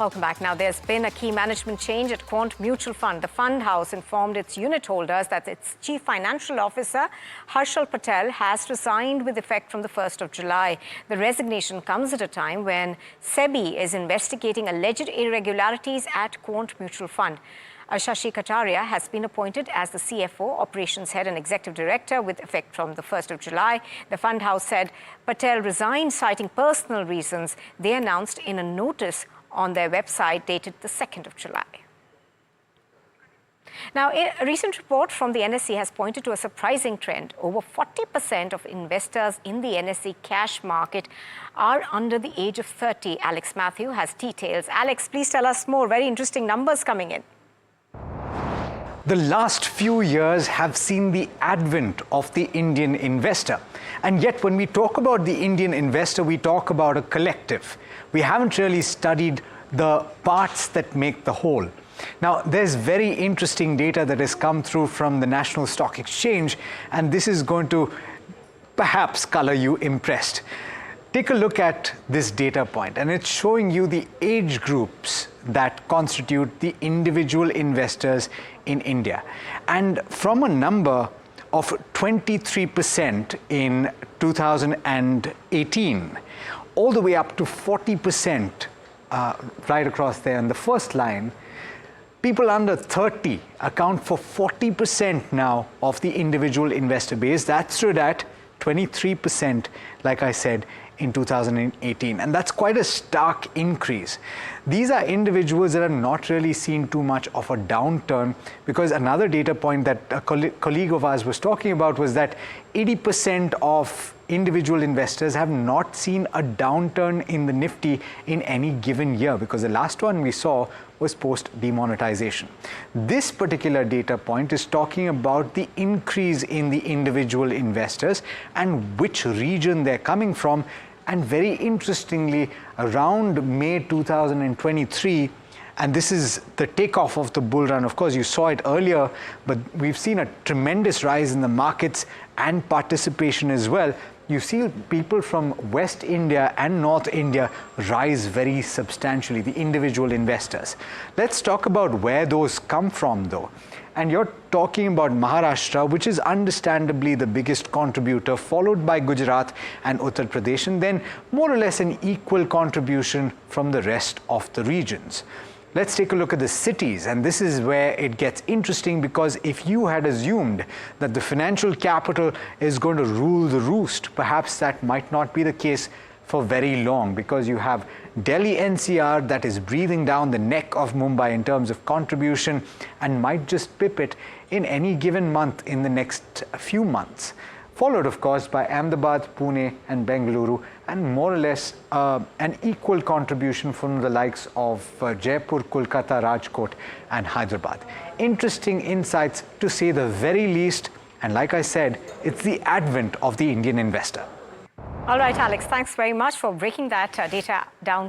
Welcome back. Now, there's been a key management change at Quant Mutual Fund. The fund house informed its unit holders that its chief financial officer, Harshal Patel, has resigned with effect from the 1st of July. The resignation comes at a time when SEBI is investigating alleged irregularities at Quant Mutual Fund. Shashi Kataria has been appointed as the CFO, operations head and executive director with effect from the 1st of July. The fund house said Patel resigned citing personal reasons. They announced in a notice on their website dated the 2nd of July. Now, a recent report from the NSE has pointed to a surprising trend. Over 40% of investors in the NSE cash market are under the age of 30. Alex Matthew has details. Alex, please tell us more. Very interesting numbers coming in. The last few years have seen the advent of the Indian investor. And yet when we talk about the Indian investor, we talk about a collective. We haven't really studied the parts that make the whole. Now, there's very interesting data that has come through from the National Stock Exchange, and this is going to perhaps color you impressed. Take a look at this data point, and it's showing you the age groups that constitute the individual investors in India. And from a number of 23% in 2018, all the way up to 40% right across there in the first line, people under 30 account for 40% now of the individual investor base. That stood at 23%, like I said, in 2018, and that's quite a stark increase. These are individuals that are not really seen too much of a downturn, because another data point that a colleague of ours was talking about was that 80% of individual investors have not seen a downturn in the Nifty in any given year, because the last one we saw was post demonetization. This particular data point is talking about the increase in the individual investors and which region they're coming from. And very interestingly, around May 2023, and this is the takeoff of the bull run. Of course, you saw it earlier, but we've seen a tremendous rise in the markets and participation as well. You see people from West India and North India rise very substantially, the individual investors. Let's talk about where those come from, though. And you're talking about Maharashtra, which is understandably the biggest contributor, followed by Gujarat and Uttar Pradesh, and then more or less an equal contribution from the rest of the regions. Let's take a look at the cities, and this is where it gets interesting, because if you had assumed that the financial capital is going to rule the roost, perhaps that might not be the case for very long, because you have Delhi NCR that is breathing down the neck of Mumbai in terms of contribution and might just pip it in any given month in the next few months. Followed, of course, by Ahmedabad, Pune and Bengaluru, and more or less an equal contribution from the likes of Jaipur, Kolkata, Rajkot and Hyderabad. Interesting insights, to say the very least, and like I said, it's the advent of the Indian investor. All right, Alex, thanks very much for breaking that data down